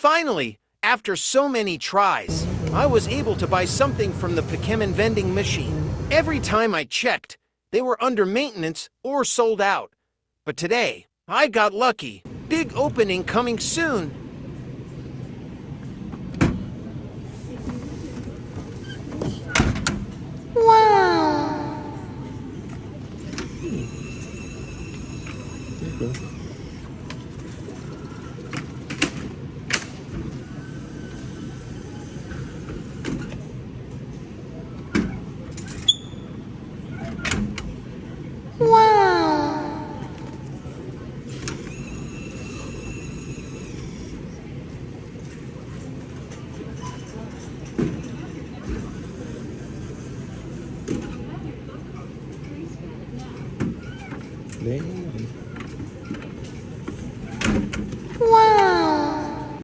Finally, after so many tries, I was able to buy something from the Pokémon vending machine. Every time I checked, they were under maintenance or sold out. But today, I got lucky. Big opening coming soon. Wow! Wow! Bem,